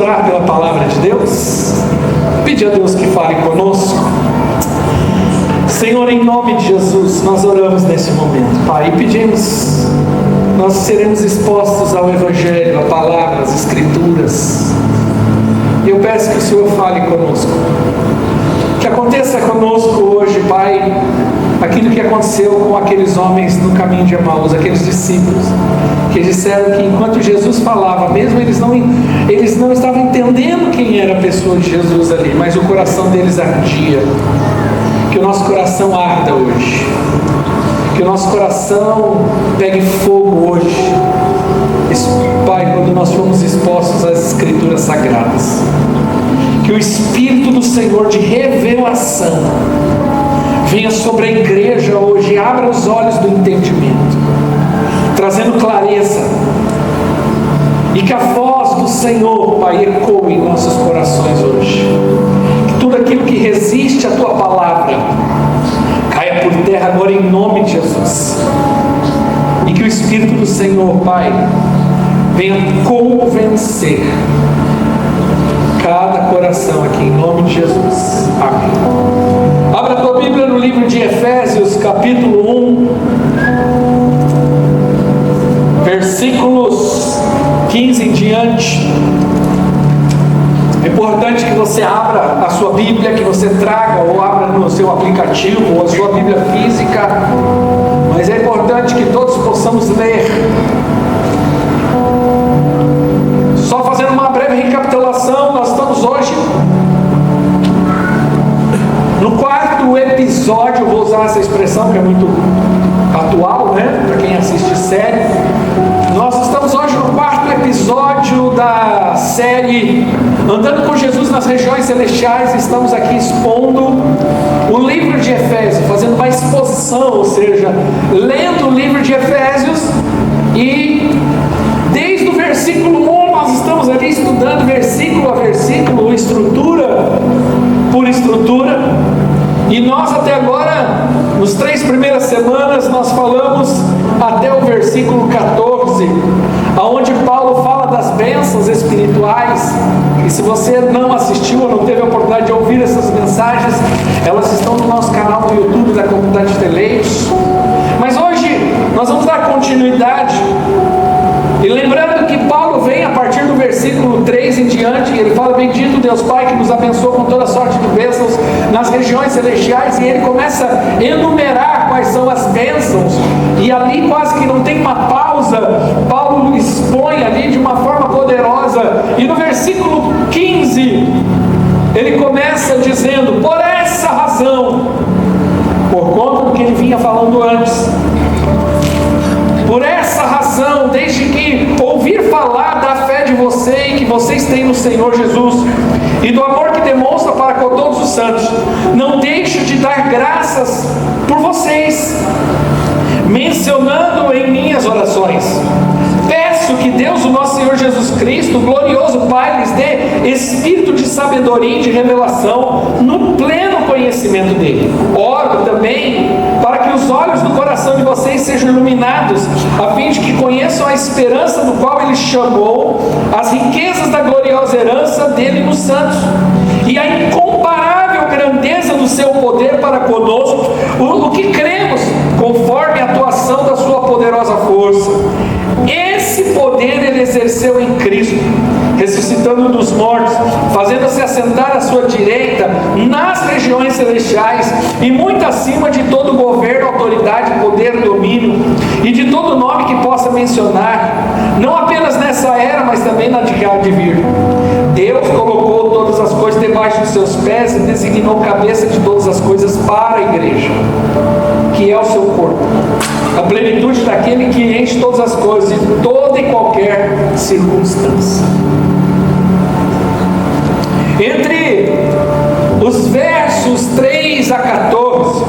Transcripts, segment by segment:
orar pela palavra de Deus? Pedir a Deus que fale conosco. Senhor, em nome de Jesus, nós oramos nesse momento, Pai, e pedimos, nós seremos expostos ao Evangelho, à palavra, às Escrituras. Eu peço que o Senhor fale conosco. Que aconteça conosco hoje, Pai, aquilo que aconteceu com aqueles homens no caminho de Emaús, aqueles discípulos, que disseram que enquanto Jesus falava, mesmo eles não estavam entendendo quem era a pessoa de Jesus ali, mas o coração deles ardia. Que o nosso coração arda hoje, que o nosso coração pegue fogo hoje, Pai, quando nós fomos expostos às Escrituras Sagradas. Que o Espírito do Senhor de revelação venha sobre a igreja hoje e abra os olhos do entendimento, trazendo clareza, e que a voz do Senhor, Pai, ecoe em nossos corações hoje. Que tudo aquilo que resiste à Tua palavra caia por terra agora em nome de Jesus, e que o Espírito do Senhor, Pai, venha convencer cada coração aqui em nome de Jesus. Amém. Abra a tua Bíblia no livro de Efésios, capítulo 1, versículos 15 em diante. É importante que você abra a sua Bíblia, que você traga ou abra no seu aplicativo ou a sua Bíblia física, mas é importante que todos possamos ler. Só fazendo uma breve recapitulação, nós estamos hoje no quarto episódio, eu vou usar essa expressão que é muito atual, né? Para quem assiste série. Nós estamos hoje no quarto episódio da série Andando com Jesus nas Regiões Celestiais. Estamos aqui expondo o livro de Efésios, fazendo uma exposição, ou seja, lendo o livro de Efésios, e desde o versículo 1 nós estamos ali estudando versículo a versículo, estrutura por estrutura, e nós até agora, nos 3 primeiras semanas, nós falamos até o versículo 14, aonde Paulo fala das bênçãos espirituais. E se você não assistiu ou não teve a oportunidade de ouvir essas mensagens, elas estão no nosso canal do YouTube da Comunidade de Teleiros. Mas hoje nós vamos dar continuidade, e lembrando que Paulo vem a partir do versículo 3 em diante, e ele fala: bendito Deus Pai que nos abençoa com toda sorte de bênçãos nas regiões celestiais, e ele começa a enumerar quais são as bênçãos, e ali quase que não tem uma pausa, Paulo expõe ali de uma forma poderosa, e no versículo 15 ele começa dizendo: por essa razão, por conta do que ele vinha falando antes, por essa razão, desde que ouvir falar da fé de você e que vocês têm no Senhor Jesus e do amor que demonstra para com todos os santos, não deixo de dar graças por vocês, mencionando em minhas orações. Peço que Deus, o nosso Senhor Jesus Cristo, o glorioso Pai, lhes dê espírito de sabedoria e de revelação no pleno conhecimento dele. Oro também para que os olhos do coração de vocês sejam iluminados, a fim de que conheçam a esperança do qual ele chamou, as riquezas da gloriosa herança dele nos santos, e a incomparável grandeza do seu poder para conosco, o que cremos, conforme a atuação da sua poderosa força. Esse poder ele exerceu em Cristo, ressuscitando dos mortos, fazendo-se assentar à sua direita nas regiões celestiais, e muito acima de todo governo, autoridade, poder, domínio, e de todo nome que possa mencionar, não apenas nessa era, mas também na de há de vir. Deus colocou todas as coisas debaixo dos seus pés e designou cabeça de todas as coisas para a igreja, que é o seu corpo, a plenitude daquele que enche todas as coisas em toda e qualquer circunstância. Entre os versos 3 a 14,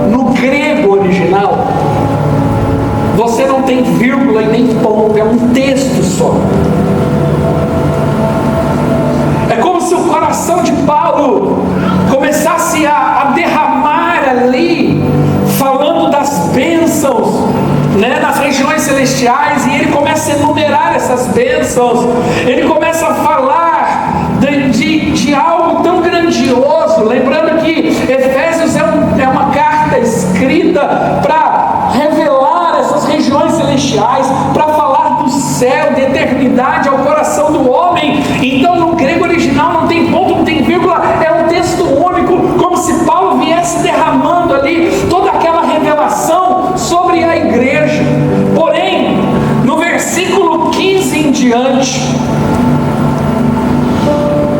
no grego original, você não tem vírgula e nem ponto, é um texto só. É como se o coração de Paulo começasse a derramar ali, falando das bênçãos, né, nas regiões celestiais, e ele começa a enumerar essas bênçãos, ele começa a falar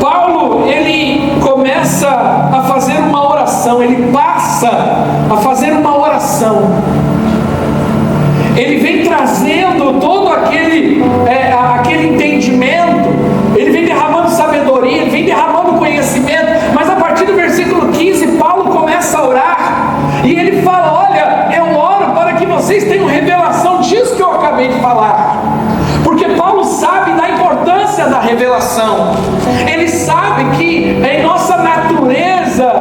Paulo, ele começa a fazer uma oração, ele passa a fazer uma oração. Ele vem trazendo todo aquele entendimento, ele vem derramando sabedoria, ele vem derramando conhecimento, mas a partir do versículo 15, Paulo começa a orar, e ele fala: olha, eu oro para que vocês tenham revelação disso que eu acabei de falar, porque Paulo sabe da importância da revelação. Ele sabe que em nossa natureza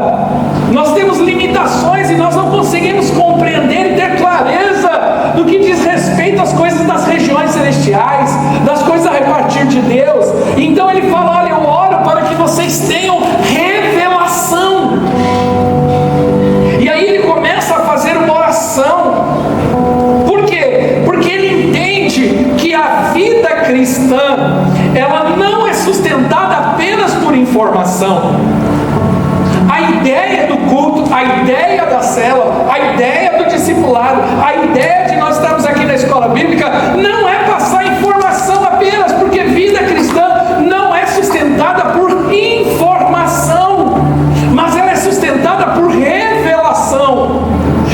nós temos limitações e nós não conseguimos compreender e ter clareza do que diz respeito às coisas das regiões celestiais, das coisas a repartir de Deus. Então ele fala: olha, eu oro para que vocês tenham revelação. E aí ele começa a fazer uma oração. Por quê? Porque ele entende que a vida cristã, ela não é sustentada apenas por informação. A ideia do culto, a ideia da célula, a ideia do discipulado, a ideia de nós estarmos aqui na escola bíblica não é passar informação apenas, porque vida cristã não é sustentada por informação, mas ela é sustentada por revelação.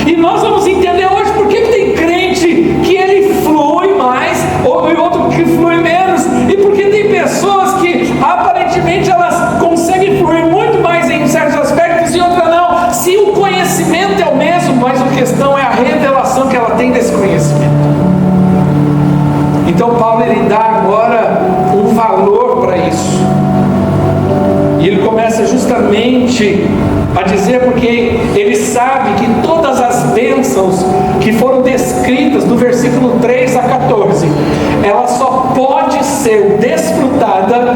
E nós vamos entender hoje por que tem crente que ele flui mais ou outro que flui menos, e porque tem pessoas que aparentemente elas conseguem fluir muito mais em certos aspectos e outras não, se o conhecimento é o mesmo, mas a questão é a revelação que ela tem desse conhecimento. Então Paulo, ele dá agora um valor para isso, e ele começa justamente a dizer, porque ele sabe que todas as bênçãos que foram descritas do versículo 3 a 14, ela só pode ser desfrutada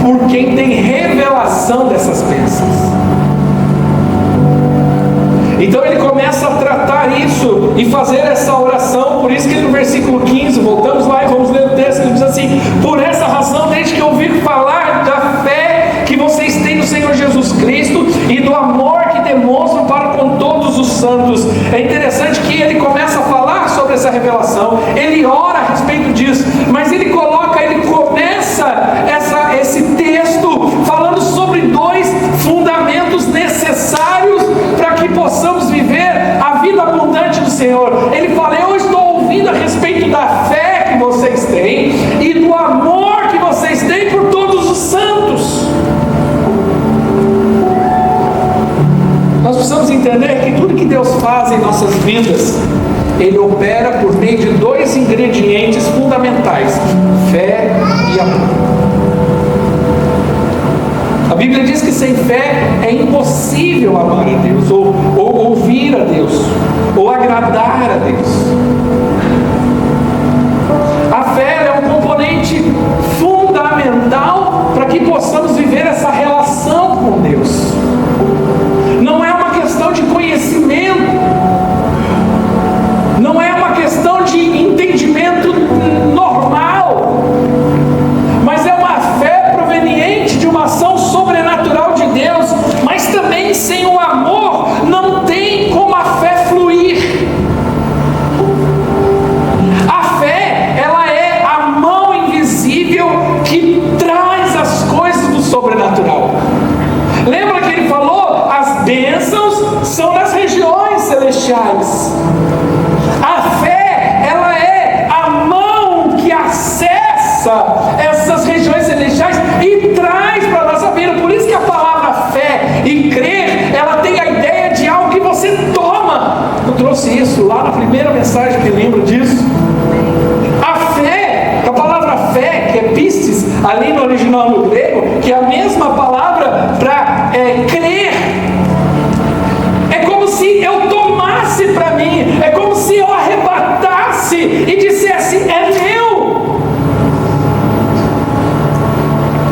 por quem tem revelação dessas bênçãos. Então ele começa a tratar isso e fazer essa oração. Por isso que no versículo 15, voltamos lá e vamos ler o texto, ele diz assim: por essa razão, desde que eu ouvi falar da fé que vocês têm no Senhor Jesus Cristo e do amor que demonstram para com todos os santos. É interessante que ele começa a falar sobre essa revelação, ele ora a respeito disso, mas ele começa esse texto falando sobre dois fundamentos necessários para que possamos viver a vida abundante do Senhor. Ele fala: eu estou ouvindo a respeito da fé que vocês têm e do amor que vocês têm por todos os santos. Nós precisamos entender que tudo que Deus faz em nossas vidas, Ele opera por meio de dois ingredientes fundamentais: fé e amor. A Bíblia diz que sem fé é impossível amar a Deus, ou ouvir a Deus, ou agradar a Deus. A fé é um componente fundamental para que possamos viver essa relação com Deus. Não é uma questão de conhecimento, não é uma questão de entendimento normal, mas é uma fé proveniente de uma ação sobrenatural de Deus. Mas também sem o amor não tem como a fé fluir. A fé, ela é a mão invisível que traz as coisas do sobrenatural. Lembra que ele falou? As bênçãos são nas regiões celestiais. A fé, ela é a mão que acessa essas regiões celestiais e traz para a nossa vida. Por isso que a palavra fé e crer, ela tem a ideia de algo que você toma. Eu trouxe isso lá na primeira mensagem, que lembro disso. A fé, a palavra fé, que é pistis, ali no original no grego, que é a mesma palavra para crer. É como se eu tomasse para mim, é como se eu arrebatasse e dissesse: é meu.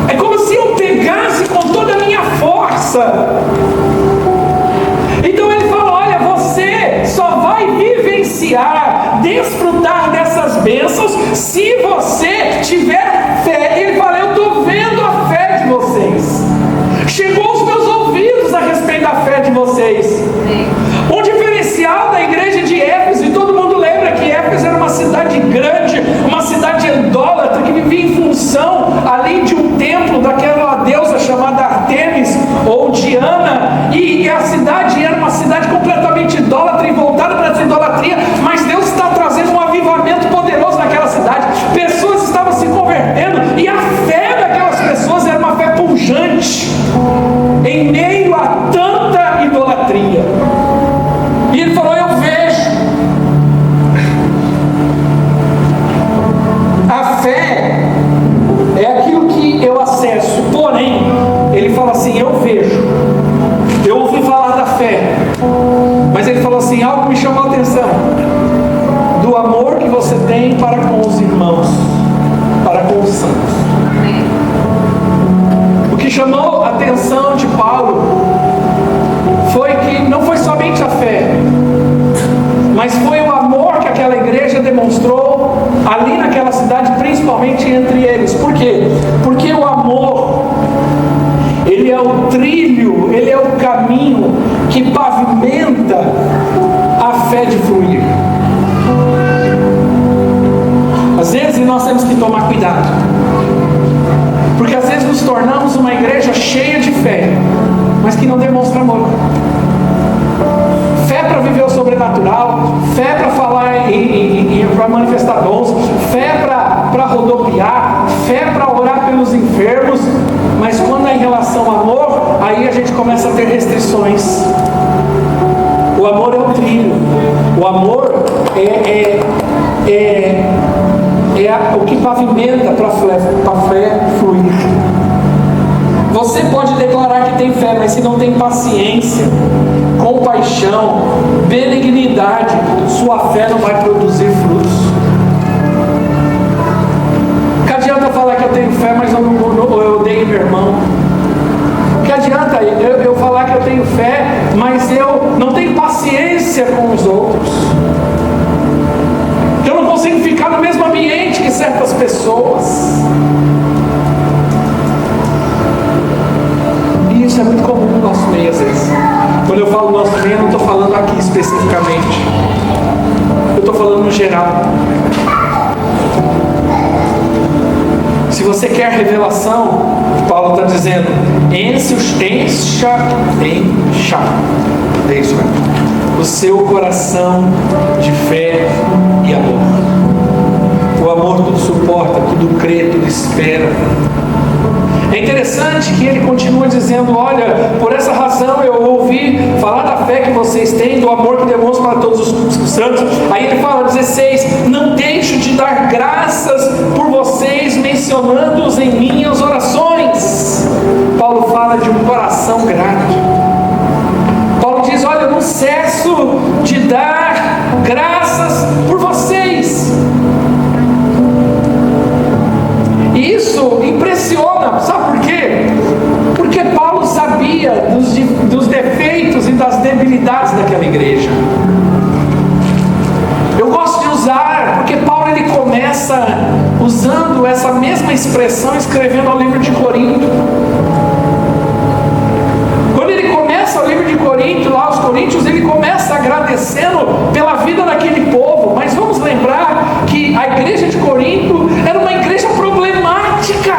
É como se eu pegasse com toda a minha força. Então ele fala: olha, você só vai vivenciar, desfrutar dessas bênçãos se você tiver fé. Ele fala: eu estou vendo a fé de vocês. Chegou aos meus ouvidos a respeito da fé de vocês. Um diferencial da igreja de Éfeso, e todo mundo lembra que Éfeso era uma cidade grande, uma cidade idólatra, que vivia em função ali de um templo daquela deusa chamada Artemis ou Diana, e a cidade era uma cidade completamente idólatra e voltada para essa idolatria, mas Deus está trazendo um avivamento poderoso naquela cidade. Pessoas estavam se convertendo e a fé daquelas pessoas era uma fé pujante em meio a tanta idolatria. E ele falou: eu vejo. A fé é aquilo que eu acesso, porém, ele fala assim: eu vejo. Eu ouvi falar da fé, mas ele falou assim: algo me chamou a atenção, do amor que você tem para com os irmãos, para com os santos. O que chamou a atenção de Paulo foi que não foi somente a fé, mas foi o amor que aquela igreja demonstrou ali naquela cidade, principalmente entre eles. Por quê? Porque o amor, ele é o trilho, ele é o caminho que pavimenta a fé de fluir. Às vezes nós temos que tomar cuidado, porque às vezes nos tornamos uma igreja cheia de fé, mas que não demonstra amor. Fé para viver o sobrenatural, fé para falar para manifestar dons, fé para rodopiar, fé para orar pelos enfermos, mas quando é em relação ao amor, aí a gente começa a ter restrições. O amor é o trilho, o amor é o que pavimenta para a fé fluir. Você pode declarar que tem fé, mas se não tem paciência, compaixão, benignidade, sua fé não vai produzir frutos. Que adianta falar que eu tenho fé, mas eu odeio meu irmão? Que adianta eu falar que eu tenho fé, mas eu não tenho paciência com os outros? Eu não consigo ficar no mesmo ambiente que certas pessoas. E isso é muito comum no nosso meio às vezes. Quando eu falo nosso meio, eu não estou falando aqui especificamente, eu estou falando no geral. Se você quer revelação, Paulo está dizendo: encha o seu coração de fé e amor. O amor tudo suporta, tudo crê, tudo espera. É interessante que ele continua dizendo: olha, por essa razão eu ouvi falar da fé que vocês têm, do amor que demonstram para todos os santos. Aí ele fala, 16: não deixo de dar graças por vocês, mencionando-os em minhas orações. Paulo fala de um coração grato. Paulo diz: olha, eu não cesso de dar graças por vocês. E isso impressiona, sabe por quê? Porque Paulo sabia dos defeitos e das debilidades daquela igreja. Eu gosto de usar, porque Paulo ele começa usando essa mesma expressão, escrevendo ao livro de Corinto. Quando ele começa o livro de Corinto, lá aos Coríntios, ele começa agradecendo pela vida daquele povo. Mas vamos lembrar que a igreja de Corinto era uma igreja problemática.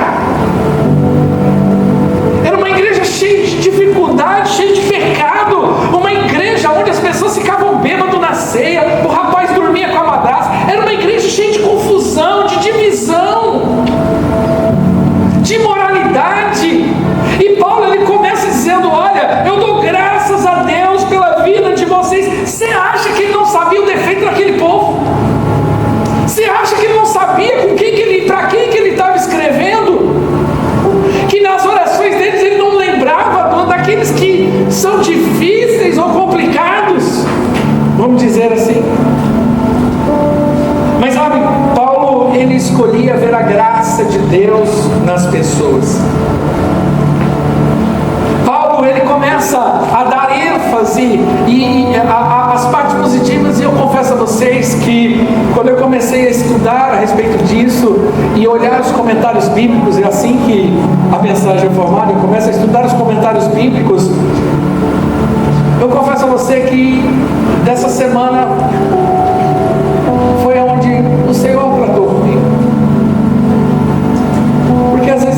Era uma igreja cheia de dificuldade, cheia de pecado. Uma igreja onde as pessoas ficavam bêbadas na ceia, o rapaz dormia com a madrasta. Era uma igreja cheia de confusão, de divisão, de imoralidade. E Paulo ele começa dizendo: olha, eu dou graças a Deus pela vida de vocês. Você acha que ele não sabia o defeito daquele povo? Você acha que ele não sabia para quem que ele estava escrevendo? Que nas orações deles ele não lembrava daqueles que são difíceis ou complicados, vamos dizer assim. Mas sabe, Paulo ele escolhia ver a graça de Deus nas pessoas. Paulo ele começa a dar ênfase às partes positivas, e eu confesso a vocês que quando eu comecei a estudar a respeito disso e olhar os comentários bíblicos, e assim que a mensagem é formada, eu começo a estudar os comentários bíblicos, eu confesso a você que dessa semana foi onde o Senhor tratou comigo. Porque às vezes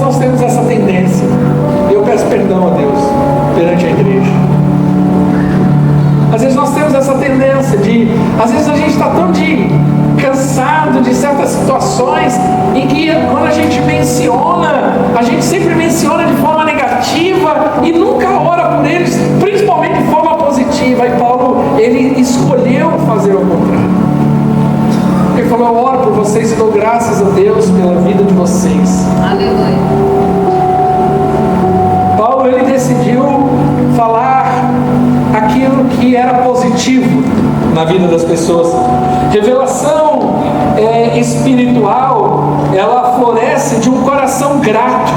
gente sempre menciona de forma negativa e nunca ora por eles, principalmente de forma positiva. E Paulo, ele escolheu fazer o contrário. Ele falou: eu oro por vocês e dou graças a Deus pela vida de vocês. Aleluia. Paulo, ele decidiu falar aquilo que era positivo na vida das pessoas. Revelação espiritual, ela floresce de um coração grato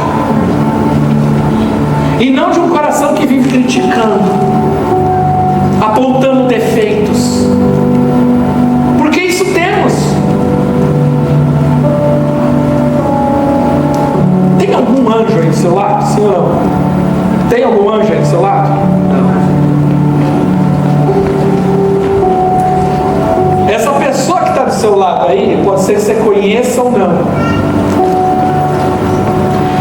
e não de um coração que vive criticando, apontando defeitos, porque isso temos. Tem algum anjo aí do seu lado? Sim ou não? Tem algum anjo aí do seu lado? Não. Essa pessoa que está do seu lado aí, pode ser que você conheça ou não.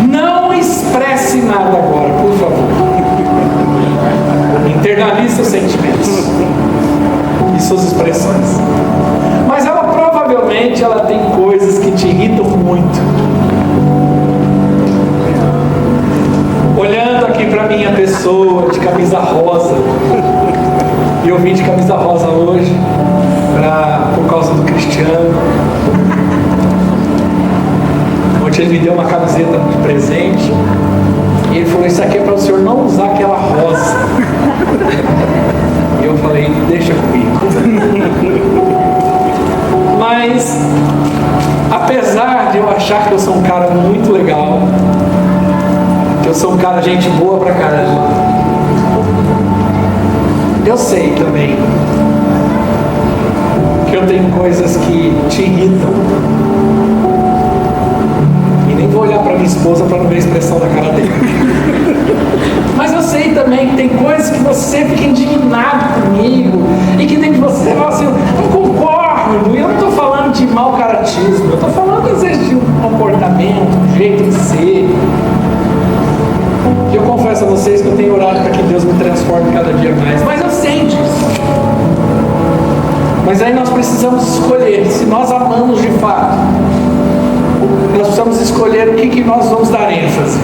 Não expresse nada agora, por favor. Internalize seus sentimentos e suas expressões. Mas ela provavelmente tem coisas que te irritam muito. Olhando aqui para minha pessoa de camisa rosa, e eu vim de camisa rosa hoje por causa do Cristiano. Ontem ele me deu uma camiseta de presente e ele falou: isso aqui é para o senhor não usar aquela rosa. E eu falei: deixa comigo. Mas apesar de eu achar que eu sou um cara muito legal, que eu sou um cara gente boa pra caramba, eu sei também que eu tenho coisas que te irritam. E nem vou olhar pra minha esposa para não ver a expressão da cara dele. Mas eu sei também que tem coisas que você fica indignado comigo e que tem que você falar assim: não concordo. E eu não estou falando de mau caratismo, eu estou falando às vezes de um comportamento, um jeito de ser. E eu confesso a vocês que eu tenho orado para que Deus me transforme cada dia mais. Mas eu sei disso. Mas aí nós precisamos escolher, se nós amamos de fato, nós precisamos escolher o que nós vamos dar ênfase,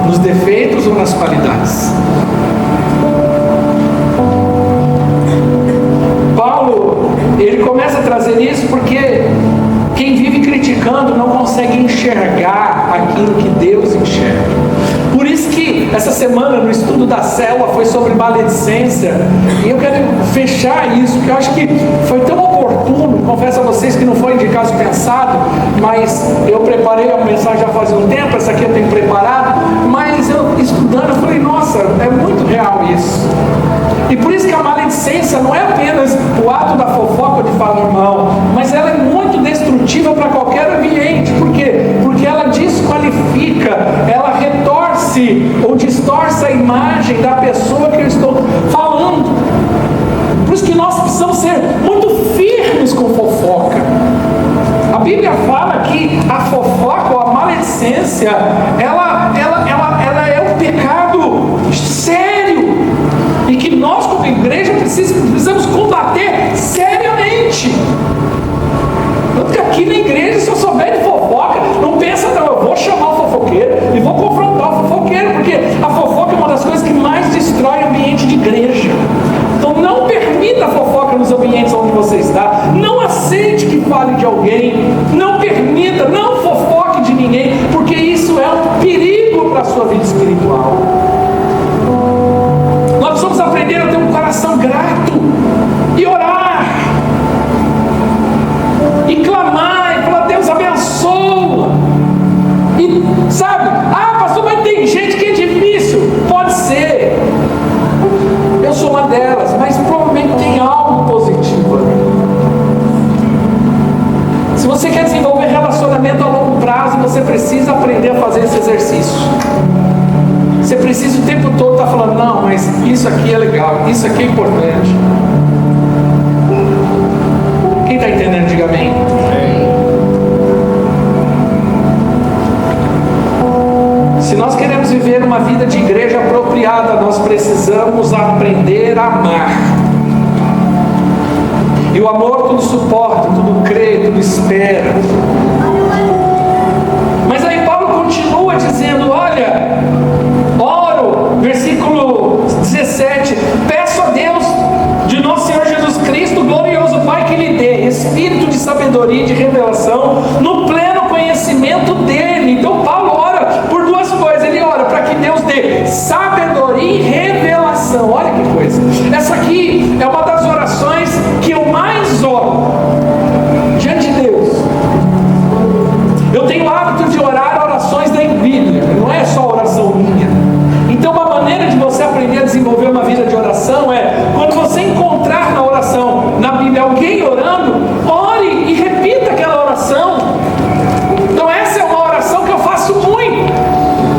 nos defeitos ou nas qualidades. Paulo, ele começa a trazer isso porque quem vive criticando não consegue enxergar aquilo que Deus enxerga. Por isso que essa semana no estudo da célula foi sobre maledicência, e eu quero fechar isso, porque eu acho que foi tão oportuno. Confesso a vocês que não foi de caso pensado, mas eu preparei a mensagem já faz um tempo, essa aqui eu tenho preparado, mas eu estudando, eu falei: nossa, é muito real isso. E por isso que a maledicência não é apenas o ato da fofoca de falar mal, mas ela é muito destrutiva para qualquer ambiente. Por quê? Porque ela desqualifica, ela retorce ou distorce a imagem da pessoa que eu estou falando. Por isso que nós precisamos ser muito firmes com fofoca. A Bíblia fala que a fofoca ou a maledicência, ela é um pecado sério, e que nós como igreja precisamos combater seriamente. Tanto que aqui na igreja, se eu souber de fofoca, não pensa não, eu vou chamar o fofoqueiro e vou confrontar o fofoqueiro, porque a fofoca é uma das coisas que mais destrói o ambiente de igreja. Então não permita a fofoca nos ambientes onde você está. Não aceite que fale de alguém. Não permita, não fofoque de ninguém, porque isso é um perigo para a sua vida espiritual. Nós precisamos aprender a ter um coração grato e orar e clamar e falar: Deus abençoa. E sabe, pastor, mas tem gente que é difícil. Pode ser, eu sou uma delas, mas provavelmente tem algo positivo ali. Se você quer desenvolver relacionamento a longo prazo, você precisa aprender a fazer esse exercício. Você precisa o tempo todo estar falando: não, mas isso aqui é legal, isso aqui é importante. Quem está entendendo, diga amém. Se nós queremos viver uma vida de igreja apropriada, nós precisamos aprender a amar. E o amor tudo suporta, tudo crê, tudo espera. Mas aí Paulo continua dizendo: olha, sabedoria e de revelação no pleno conhecimento dele. Então Paulo ora por duas coisas. Ele ora para que Deus dê sabedoria e revelação. Olha que coisa. Essa aqui é uma das orações que eu mais oro diante de Deus. Eu tenho o hábito de orar orações da Bíblia, não é só oração minha. Então uma maneira de você aprender a desenvolver uma vida de oração é, quando você encontrar na oração, na Bíblia, alguém orando, ore e repita aquela oração. Então essa é uma oração que eu faço muito.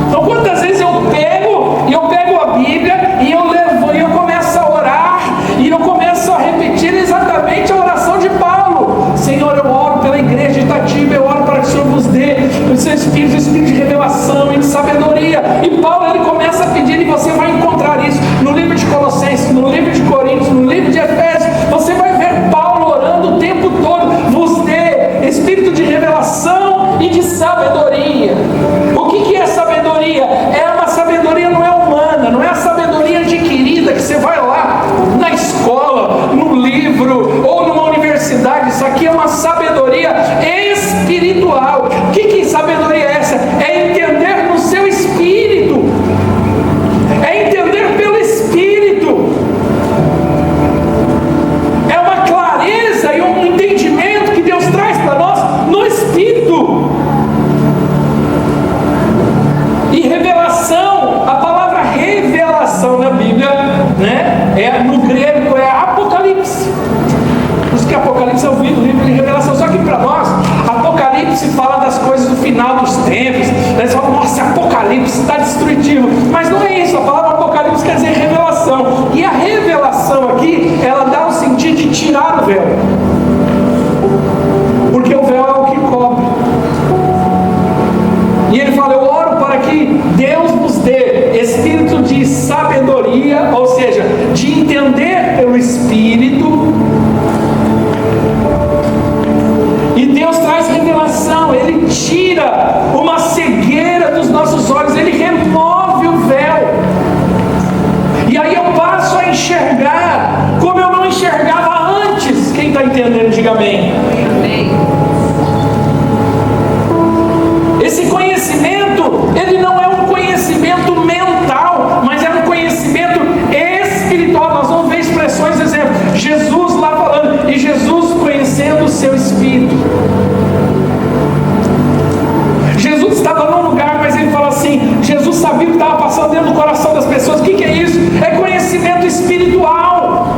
Então quantas vezes eu pego a Bíblia e eu começo a orar e eu começo a repetir exatamente a oração de Paulo. Senhor, eu oro pela igreja de Itatiba, eu oro para que o Senhor vos dê o seu espírito de revelação e de sabedoria. E Paulo, ele começa a pedir, e você vai encontrar isso no livro de Colossenses, no livro de Coríntios, no livro de Efésios. Você vai ver Paulo orando o tempo todo: vos dê espírito de revelação e de sabedoria. O que é sabedoria? É uma sabedoria, não é humana, não é a sabedoria adquirida que você vai lá na escola, no livro ou numa universidade. Isso aqui é uma sabedoria espiritual. Que sabedoria é essa? É entender no seu espírito, é entender pelo espírito, é uma clareza e um entendimento que Deus traz para nós no espírito. E revelação, a palavra revelação na Bíblia, né, no grego é apocalipse. Por isso que Apocalipse é o livro de revelação. Só que para nós, Apocalipse fala das coisas do final dos tempos. Eles falam: nossa, Apocalipse está destrutivo. Mas não é isso. A palavra Apocalipse quer dizer revelação. E a revelação aqui, ela dá o sentido de tirar o véu. Porque o véu é o que cobre. E ele fala: eu oro para que Deus nos dê espírito de sabedoria, ou seja, de entender pelo Espírito. E Deus traz revelação, Ele tira uma cegueira dos nossos olhos, Ele remove o véu. E aí eu passo a enxergar como eu não enxergava antes. Quem está entendendo, diga amém. Esse conhecimento, ele não é um conhecimento mental, mas é um conhecimento espiritual. Nós vamos ver expressões, exemplo, Jesus lá falando, e Jesus conhecendo o seu espírito. Jesus estava num lugar, mas ele fala assim, Jesus sabia o que estava passando dentro do coração das pessoas. O que é isso? É conhecimento espiritual.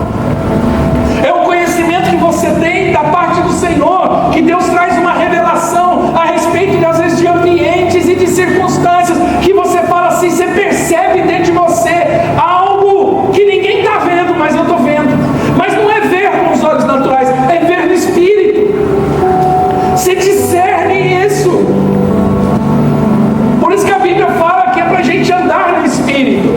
É o conhecimento que você tem da parte do Senhor, que Deus traz uma revelação a respeito, às vezes, de ambientes e de circunstâncias, que você fala assim, você percebe dentro de você algo que ninguém está vendo, mas eu estou vendo. Mas não é ver com os olhos naturais, é ver no Espírito. Você discerne isso. Por isso que a Bíblia fala que é para a gente andar no Espírito.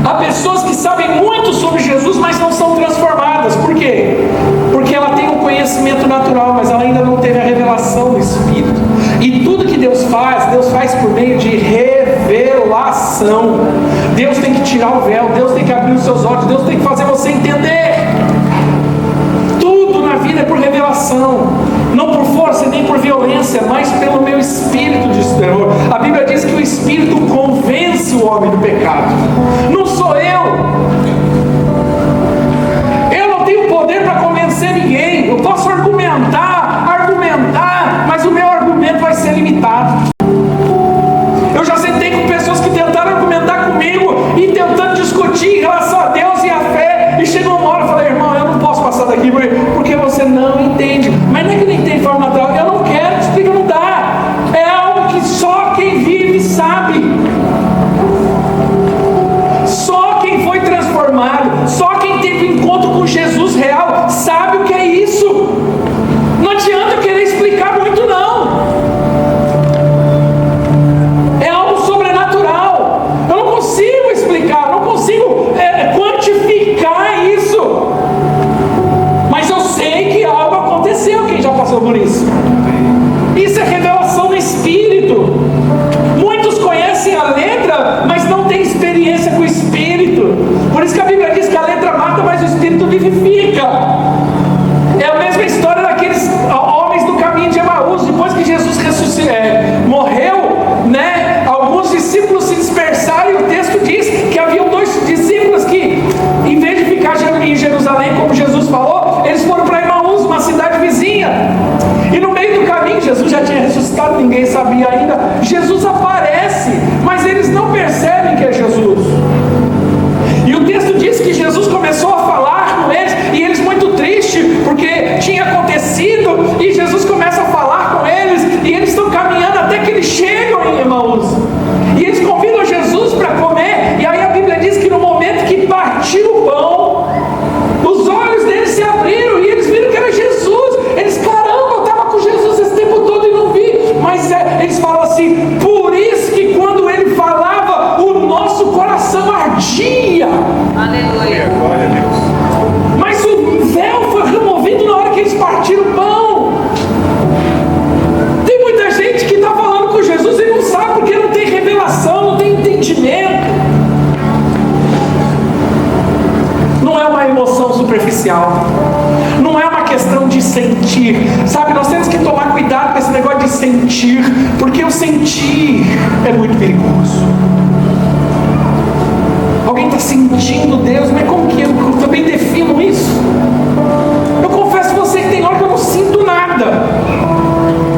Há pessoas que sabem muito sobre Jesus, mas não são transformadas. Por quê? Porque ela tem um conhecimento natural, mas ela ainda não teve a revelação do Espírito. E tudo que Deus faz por meio de revelação. Deus tem que tirar o véu, Deus tem que abrir os seus olhos, Deus tem que fazer você entender. Tudo na vida é por revelação, não por força nem por violência, mas pelo meu Espírito, diz o Senhor. A Bíblia diz que o Espírito convence o homem do pecado. Não sou eu. Eu não tenho poder para convencer ninguém. Eu posso argumentar, mas o meu argumento vai ser limitado. Eu já sentei com pessoas que tentaram argumentar comigo e tentando discutir em relação a Deus e a fé, e chegou uma hora e falei: irmão, eu não posso passar daqui porque você não entende. Mas não é que não entende de forma natural, eu não quero te explicar, não dá. É algo que só quem vive sabe. Só quem foi transformado, só quem teve encontro com Jesus real sabe o que é isso. Não adianta eu querer explicar muito, não. É algo sobrenatural. Eu não consigo explicar, não consigo quantificar isso. Mas eu sei que algo aconteceu. Quem já passou por isso? Isso é revelação no Espírito. Muitos conhecem a letra, mas não têm experiência com o Espírito. Por isso que a Bíblia diz que a letra Sabe, nós temos que tomar cuidado com esse negócio de sentir, porque o sentir é muito perigoso. Alguém está sentindo Deus, mas como que eu também defino isso? Eu confesso a você que tem hora que eu não sinto nada.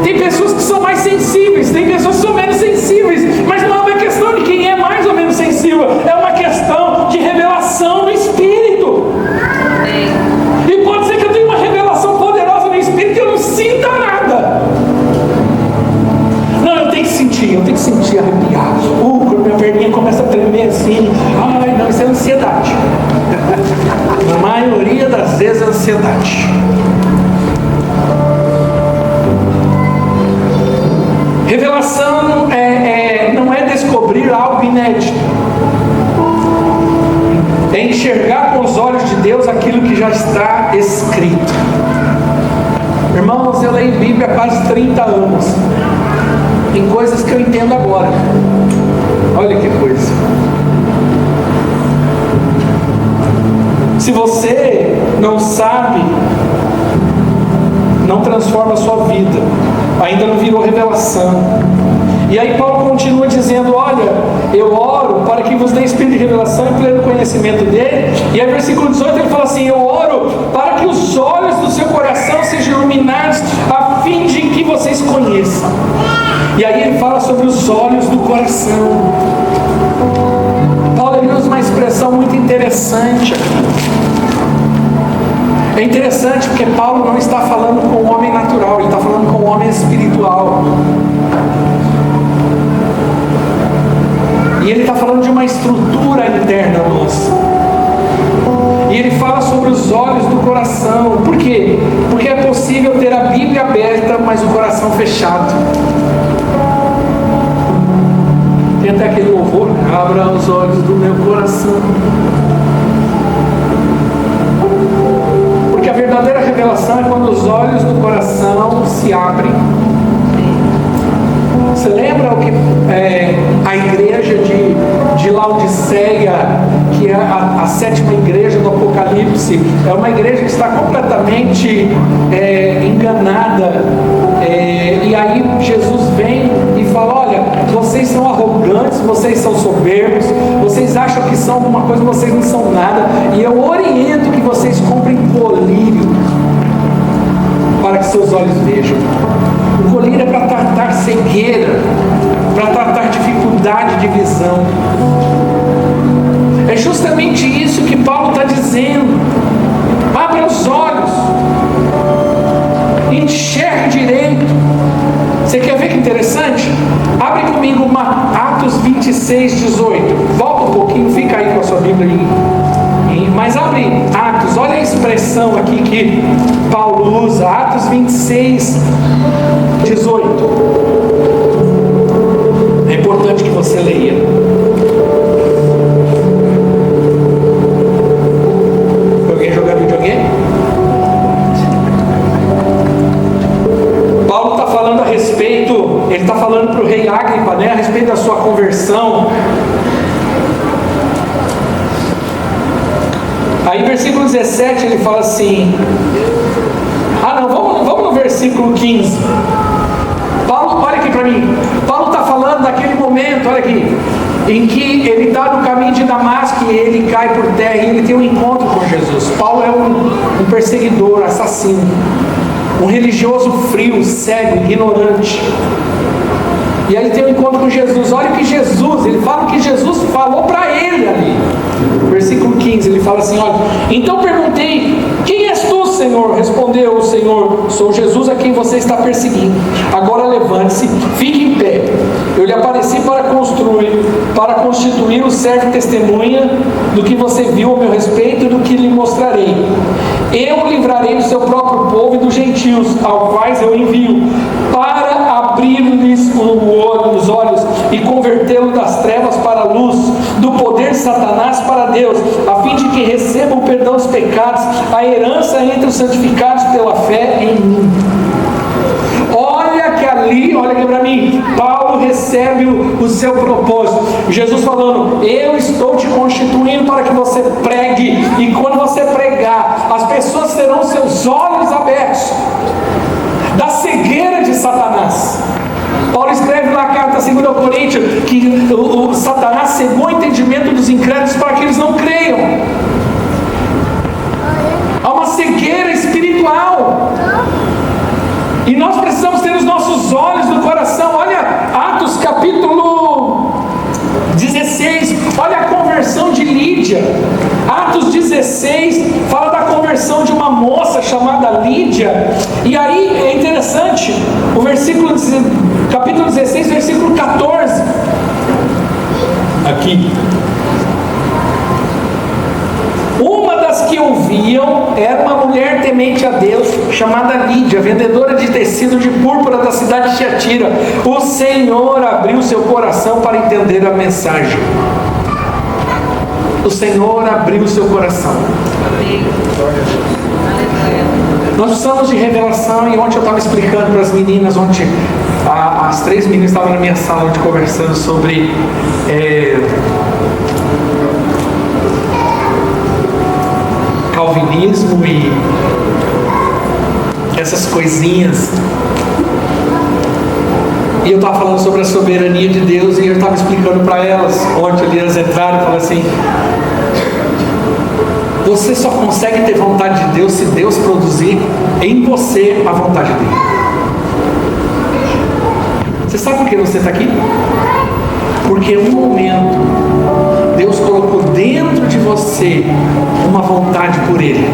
Tem pessoas que são mais sensíveis, tem pessoas que são menos sensíveis, mas não é uma questão de quem é mais ou menos sensível, é uma questão de revelação no Espírito. E pode ser que eu tenha uma revelação poderosa no Espírito e eu não sinta nada. Não, eu tenho que sentir arrepiar. Quando minha perninha começa a tremer assim, ai não, isso é ansiedade. Na maioria das vezes é ansiedade. Revelação não é descobrir algo inédito. É enxergar com os olhos de Deus aquilo que já está escrito. Irmãos, eu leio Bíblia há quase 30 anos. Tem coisas que eu entendo agora. Olha que coisa. Se você não sabe, não transforma a sua vida, ainda não virou revelação. E aí Paulo continua dizendo, olha, eu oro para que vos dê espírito de revelação e pleno conhecimento dele. E aí versículo 18 ele fala assim, eu oro para que os olhos do seu coração sejam iluminados, a fim de que vocês conheçam. E aí ele fala sobre os olhos do coração. Paulo ele usa uma expressão muito interessante aqui. É interessante porque Paulo não está falando com o homem natural, ele está falando com o homem espiritual. E ele está falando de uma estrutura interna nossa. E ele fala sobre os olhos do coração. Por quê? Porque é possível ter a Bíblia aberta, mas o coração fechado. Tem até aquele louvor, abra os olhos do meu coração. Porque a verdadeira revelação é quando os olhos do coração se abrem. Você lembra o que a igreja de Laodiceia, que é a sétima igreja do Apocalipse, é uma igreja que está completamente enganada. E aí Jesus vem e fala, olha, vocês são arrogantes, vocês são soberbos, vocês acham que são alguma coisa, vocês não são nada, e eu oriento que vocês comprem colírio para que seus olhos vejam. O colírio é para tratar cegueira, para tratar dificuldade de visão. É justamente isso que Paulo está dizendo. Abra os olhos, enxergue direito. Você quer ver que interessante? Abre comigo Atos 26, 18. Volta um pouquinho, fica aí com a sua Bíblia aí. Mas abre Atos, olha a expressão aqui que Paulo usa. Atos 26, 18. É importante que você leia. Alguém jogar videogame? Paulo está falando a respeito, ele está falando para o rei Agripa, né, a respeito da sua conversão. Aí versículo 17 ele fala assim, vamos no versículo 15. Paulo, olha aqui para mim, Paulo está falando daquele momento, olha aqui, em que ele está no caminho de Damasco e ele cai por terra e ele tem um encontro com Jesus. Paulo é um perseguidor, assassino, um religioso frio, cego, ignorante. E aí ele tem um encontro com Jesus. Olha o que Jesus, ele fala o que Jesus falou para ele ali. Versículo 15, ele fala assim, olha, então perguntei, quem és tu, Senhor? Respondeu o Senhor, sou Jesus a quem você está perseguindo. Agora levante-se, fique em pé. Eu lhe apareci para constituir o servo testemunha do que você viu a meu respeito e do que lhe mostrarei. Eu livrarei do seu próprio povo e dos gentios, ao quais eu envio, para abrir-lhes os olhos e convertê-los das trevas para a luz, do poder de Satanás para Deus, a fim de que recebam o perdão dos pecados, a herança entre os santificados pela fé em mim. Olha que ali, olha aqui para mim, Paulo recebe o seu propósito. Jesus falando, eu estou te constituindo para que você pregue, e quando você pregar, as pessoas terão seus olhos abertos. que o Satanás cegou o entendimento dos incrédulos para que eles não creiam. Há uma cegueira espiritual. E nós precisamos ter os nossos olhos no coração. Olha Atos capítulo 16, olha a conversão de Lídia. Atos 16 fala da conversão de uma moça chamada Lídia. E aí é interessante, o versículo, capítulo 16, versículo 14. Aqui. Uma das que ouviam era uma mulher temente a Deus, chamada Lídia, vendedora de tecido de púrpura da cidade de Tiatira. O Senhor abriu seu coração para entender a mensagem. O Senhor abriu seu coração. Nós precisamos de revelação. E ontem eu estava explicando para as meninas, ontem as 3 meninas estavam na minha sala ontem conversando sobre calvinismo e essas coisinhas. E eu estava falando sobre a soberania de Deus, e eu estava explicando para elas ontem ali, elas entraram e falaram assim: você só consegue ter vontade de Deus se Deus produzir em você a vontade dele. Você sabe por que você está aqui? Porque em um momento Deus colocou dentro de você uma vontade por Ele.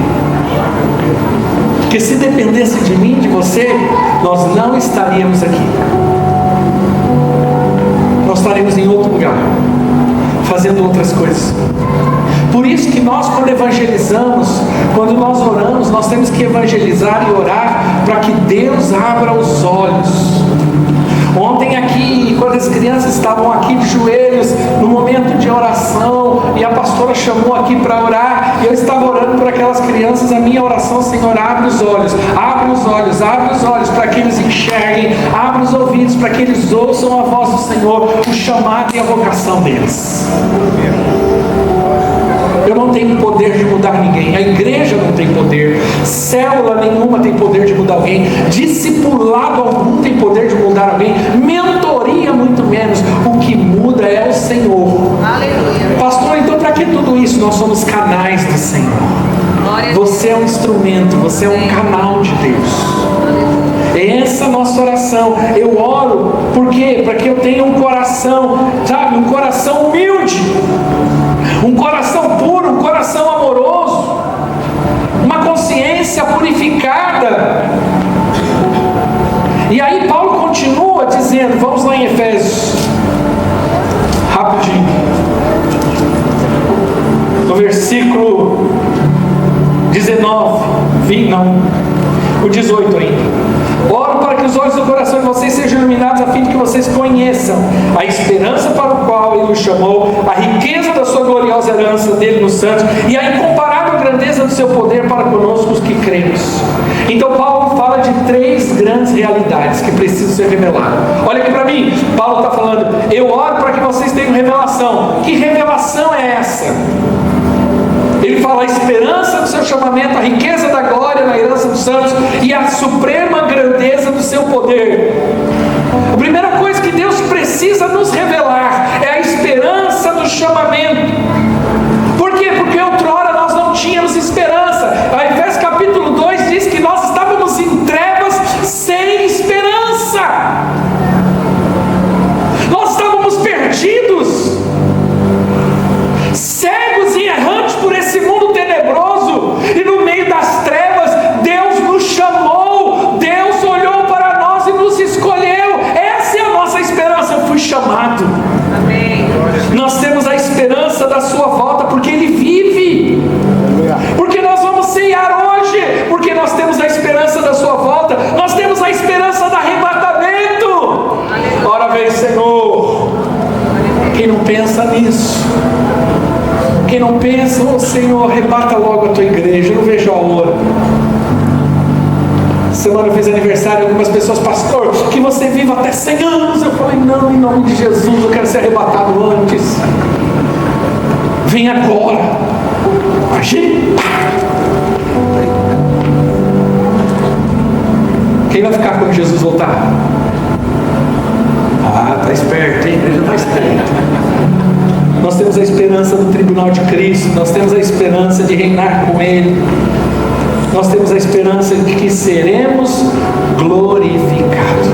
Porque se dependesse de mim, de você, nós não estaríamos aqui. Nós estaremos em outro lugar, fazendo outras coisas. Por isso que nós, quando evangelizamos, quando nós oramos, nós temos que evangelizar e orar para que Deus abra os olhos. Ontem aqui, quando as crianças estavam aqui de joelhos, no momento de oração, e a pastora chamou aqui para orar, e eu estava orando por aquelas crianças, a minha oração: Senhor, abre os olhos, para que eles enxerguem, abre os ouvidos, para que eles ouçam a voz do Senhor, o chamado e a vocação deles. Eu não tenho poder de mudar ninguém, a igreja não tem poder, célula nenhuma tem poder de mudar alguém, discipulado algum tem poder de mudar alguém, mentoria muito menos. O que muda é o Senhor. Aleluia. Pastor, então para que tudo isso? Nós somos canais do Senhor. Você é um instrumento, você é um canal de Deus. Essa é a nossa oração. Eu oro, por quê? Para que eu tenha um coração, sabe, um coração humilde, um coração puro, um coração amoroso, uma consciência purificada. E aí Paulo continua dizendo, vamos lá em Efésios, rapidinho, no versículo 19, o 18 ainda. Oro para que os olhos do coração de vocês sejam iluminados, a fim de que vocês conheçam a esperança para o qual Ele os chamou, a riqueza da sua gloriosa herança dele nos santos, e a incomparável grandeza do seu poder para conosco os que cremos. Então Paulo fala de 3 grandes realidades que precisam ser reveladas. Olha aqui para mim, Paulo está falando: eu oro para que vocês tenham revelação. Que revelação é essa? Ele fala a esperança do seu chamamento, a riqueza da glória na herança dos santos e a suprema grandeza do seu poder. A primeira coisa que Deus precisa nos revelar é a esperança do chamamento. Por quê? Porque outrora nós não tínhamos esperança. A Efésios capítulo 2 diz que nós estávamos em trevas sem esperança. Nós estávamos perdidos, cegos e errantes por esse mundo tenebroso, e no meio das trevas Deus nos chamou, Deus olhou para nós e nos escolheu. Essa é a nossa esperança. Eu fui chamado. Amém. Nós temos a esperança da sua volta, porque Ele vive, porque nós vamos ceiar hoje, porque nós temos a esperança da sua volta, nós temos a esperança do arrebatamento. Ora vem, Senhor. Quem não pensa nisso, quem não pensa, oh Senhor, arrebata logo a tua igreja, eu não vejo a hora. Semana eu fiz aniversário, algumas pessoas: pastor, que você viva até 100 anos. Eu falei: não, em nome de Jesus, eu quero ser arrebatado antes. Vem agora. Imagina. Quem vai ficar quando Jesus voltar? Ah, está esperto, hein? A igreja está esperta. Nós temos a esperança do tribunal de Cristo, nós temos a esperança de reinar com Ele, nós temos a esperança de que seremos glorificados.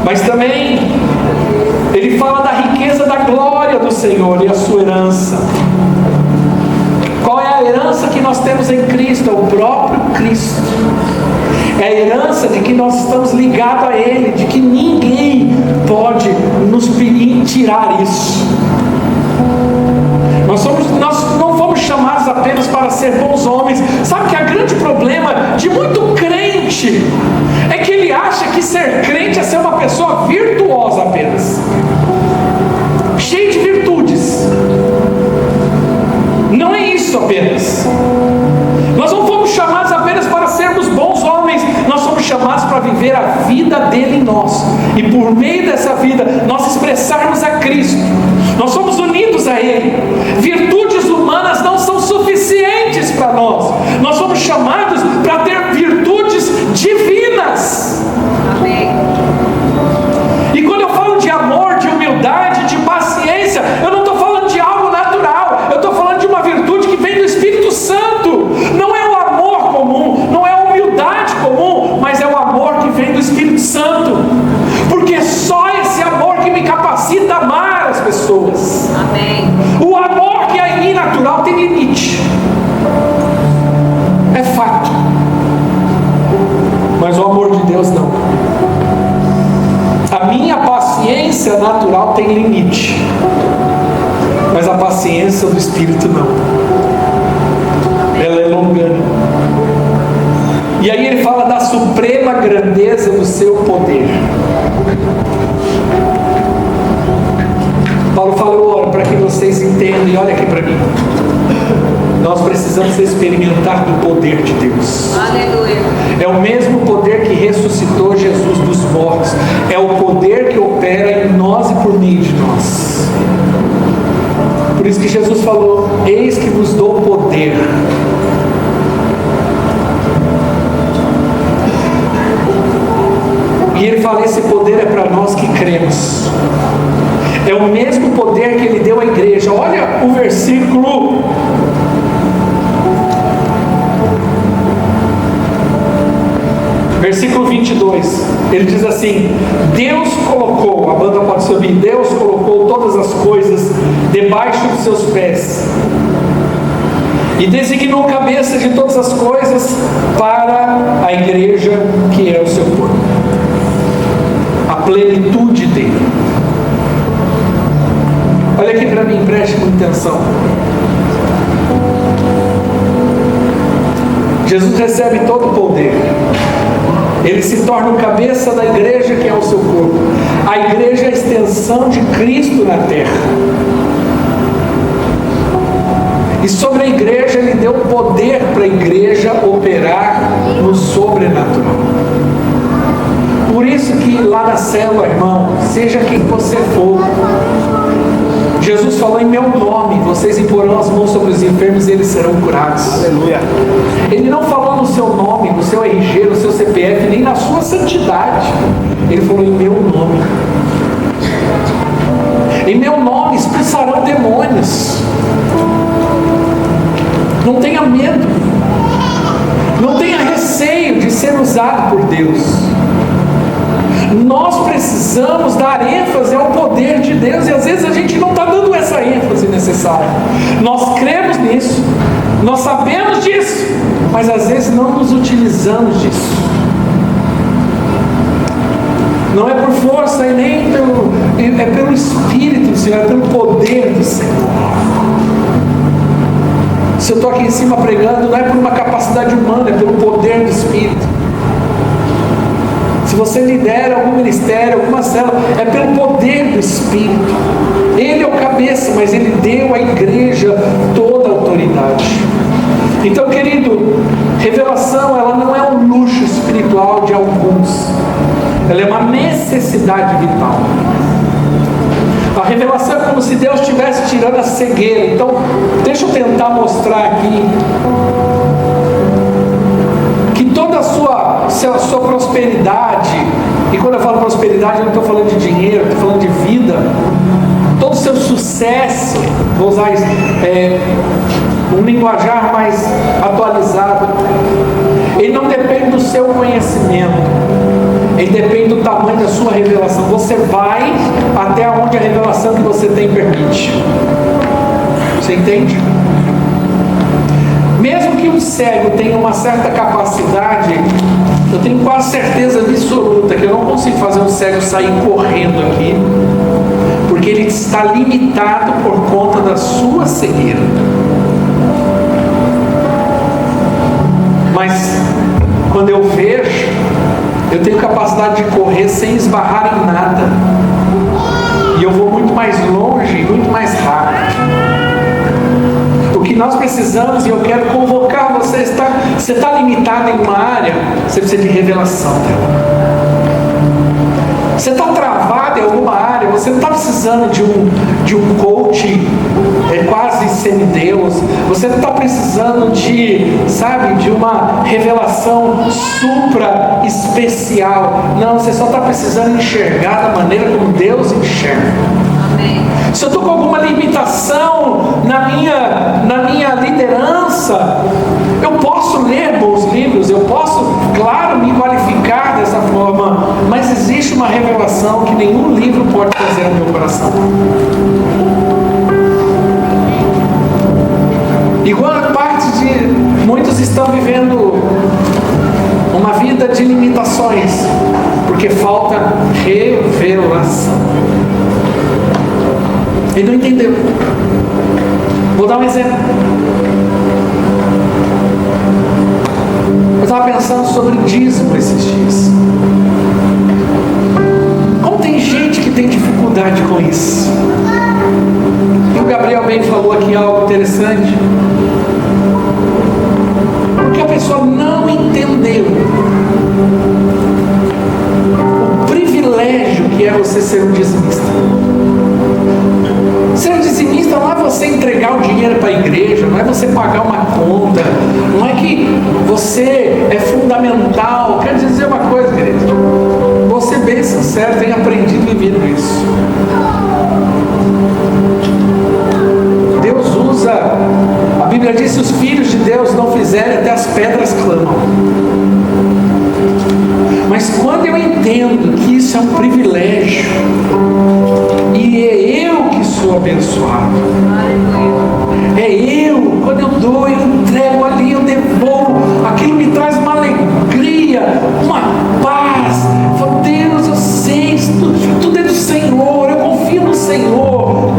Mas também ele fala da riqueza da glória do Senhor e a sua herança. Qual é a herança que nós temos em Cristo? É o próprio Cristo. É a herança de que nós estamos ligados a Ele, de que ninguém pode nos tirar isso. Nós não fomos chamados apenas para ser bons homens. Sabe que o grande problema de muito crente é que ele acha que ser crente é ser uma pessoa virtuosa apenas, cheia de virtudes. Não é isso apenas. Nós não fomos chamados apenas para sermos bons homens, nós somos chamados para viver a vida dele em nós, e por meio dessa vida nós expressarmos a Cristo. Nós somos unidos a Ele. Virtudes humanas não são suficientes para nós. Nós somos chamados para ter virtudes divinas. Amém. E quando eu falo de amor, de humildade, de paciência, eu não estou falando de algo natural. Eu estou falando de uma virtude que vem do Espírito Santo. Não é o amor comum, não é a humildade comum, mas é o amor que vem do Espírito Santo. Porque só esse amor que me capacita a amar as pessoas. Amém. O amor que é em mim natural tem limite. É fato. Mas o amor de Deus não. A minha paciência natural tem limite. Mas a paciência do Espírito não. Ela é longânima. E aí ele fala da suprema grandeza do seu poder. Paulo fala: eu oro para que vocês entendam. E olha aqui para mim. Nós precisamos experimentar do poder de Deus. Aleluia. É o mesmo poder que ressuscitou Jesus dos mortos. É o poder que opera em nós e por meio de nós. Por isso que Jesus falou: eis que vos dou poder. E ele fala: esse poder é para nós que cremos. É o mesmo poder que ele deu à igreja. Olha o versículo 22. Ele diz assim: Deus colocou, a banda pode subir, Deus colocou todas as coisas debaixo dos seus pés e designou cabeça de todas as coisas para a igreja, que é o seu corpo, a plenitude dele. Olha aqui para mim, preste muita atenção. Jesus recebe todo o poder. Ele se torna o cabeça da igreja, que é o seu corpo. A igreja é a extensão de Cristo na terra. E sobre a igreja, ele deu poder para a igreja operar no sobrenatural. Por isso que lá na célula, irmão, seja quem você for, Jesus falou: em meu nome vocês imporão as mãos sobre os enfermos e eles serão curados. Aleluia. Ele não falou no seu nome, no seu RG, no seu CPF, nem na sua santidade. Ele falou: em meu nome. Em meu nome expulsarão demônios. Não tenha medo. Não tenha receio de ser usado por Deus. Nós precisamos dar ênfase ao poder de Deus, e às vezes a gente não está dando essa ênfase necessária. Nós cremos nisso, nós sabemos disso, mas às vezes não nos utilizamos disso. Não é por força e nem é pelo Espírito do Senhor, é pelo poder do Senhor. Se eu estou aqui em cima pregando, não é por uma capacidade humana, é pelo poder do Espírito. Se você lidera algum ministério, alguma célula, é pelo poder do Espírito. Ele é o cabeça, mas ele deu à igreja toda a autoridade. Então, querido, revelação, ela não é um luxo espiritual de alguns. Ela é uma necessidade vital. A revelação é como se Deus estivesse tirando a cegueira. Então, deixa eu tentar mostrar aqui que toda a sua prosperidade, e quando eu falo prosperidade, prosperidade, eu não estou falando de dinheiro, estou falando de vida. Todo o seu sucesso, vou usar um linguajar mais atualizado, ele não depende do seu conhecimento, ele depende do tamanho da sua revelação. Você vai até onde a revelação que você tem permite. Você entende? Mesmo que um cego tenha uma certa capacidade, eu tenho quase certeza absoluta que eu não consigo fazer um cego sair correndo aqui, porque ele está limitado por conta da sua cegueira. Mas quando eu vejo, eu tenho capacidade de correr sem esbarrar em nada, e eu vou muito mais longe, muito mais rápido. O que nós precisamos, e eu quero convocar você está limitado em uma área, você precisa de revelação dela. Você está travado em alguma área, você não está precisando de um coach quase semideus, você não está precisando de uma revelação supra especial. Não, você só está precisando enxergar da maneira como Deus enxerga. Amém. Se eu estou com alguma limitação na minha liderança, eu posso ler bons livros, eu posso, claro, me qualificar dessa forma, mas existe uma revelação que nenhum livro pode trazer ao meu coração. Igual a parte de muitos estão vivendo uma vida de limitações, porque falta revelação. Ele não entendeu. Vou dar um exemplo. Eu estava pensando sobre dízimo esses dias. Como tem gente que tem dificuldade com isso? E o Gabriel bem falou aqui algo interessante. Porque a pessoa não entendeu o privilégio que é você ser um dizimista. Ser um dizimista não é você entregar o dinheiro para a igreja, não é você pagar uma conta, não é que você é fundamental. Quero dizer uma coisa, querido, vou ser bem sincero, tenho aprendido e vivido isso. Deus usa, a Bíblia diz, se os filhos de Deus não fizerem, até as pedras clamam. Mas quando eu entendo que isso é um privilégio, e é eu que sou abençoado, é eu, quando eu dou, eu entrego ali, eu devolvo, aquilo me traz uma alegria, uma paz. Eu falo, Deus, eu sei, tudo é do Senhor, eu confio no Senhor.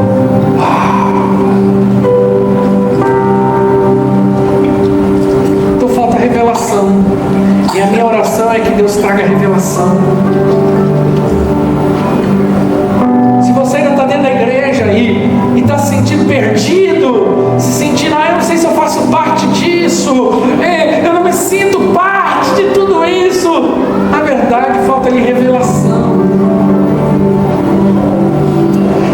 Então falta revelação, e a minha oração é que Deus traga revelação. Se você ainda está dentro da igreja e está se sentindo perdido, se sentindo, eu não sei se eu faço parte disso, eu não me sinto parte de tudo isso, na verdade falta ali revelação.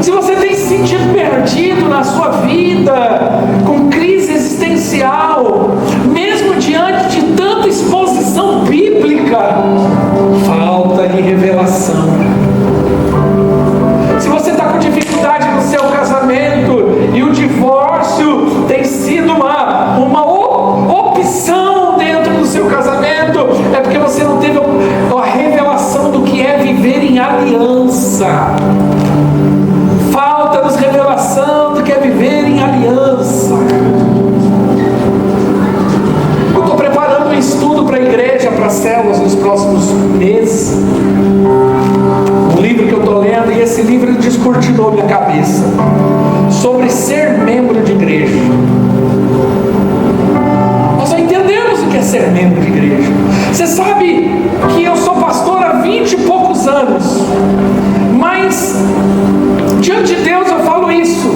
Se você tem se sentido perdido na sua vida, com crise existencial, mesmo diante de tanta exposição bíblica, falta ali revelação. Se você está com dificuldade no seu casamento e o divórcio tem sido uma opção dentro do seu casamento, é porque você não teve a revelação do que é viver em aliança. Falta-nos revelação do que é viver em aliança. Eu estou preparando um estudo para a igreja, para as células nos próximos meses. Um livro que eu estou lendo, e esse livro descortinou minha cabeça sobre ser membro de igreja. Nós só entendemos o que é ser membro de igreja. Você sabe que eu sou pastor há 20 e poucos anos, mas diante de Deus eu falo isso.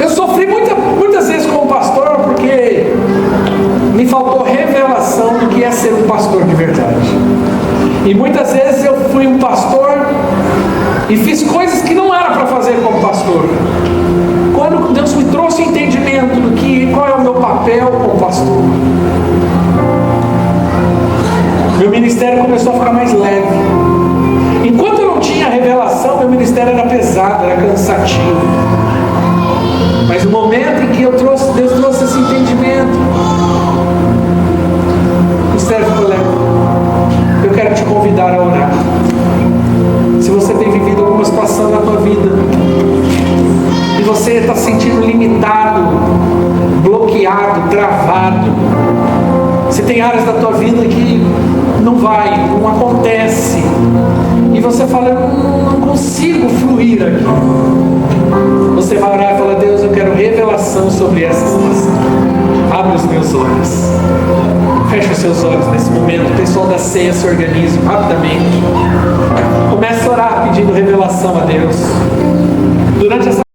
Eu sofri muitas vezes como pastor porque me faltou revelação do que é ser um pastor de verdade. E muitas vezes eu fui um pastor e fiz coisas que não era para fazer como pastor. Quando Deus me trouxe entendimento do qual é o meu papel como pastor, começou a ficar mais leve. Enquanto eu não tinha revelação, meu ministério era pesado, era cansativo. Mas no momento em que Deus trouxe esse entendimento, o ministério ficou leve. Eu quero te convidar a orar. Se você tem vivido alguma situação na tua vida e você está se sentindo limitado, bloqueado, travado, se tem áreas da tua vida que não acontece, e você fala, eu não consigo fluir aqui, você vai orar e falar, Deus, eu quero revelação sobre essa situação. Abre os meus olhos. Feche os seus olhos nesse momento. O pessoal da ceia se organiza rapidamente. Comece a orar pedindo revelação a Deus. Durante essa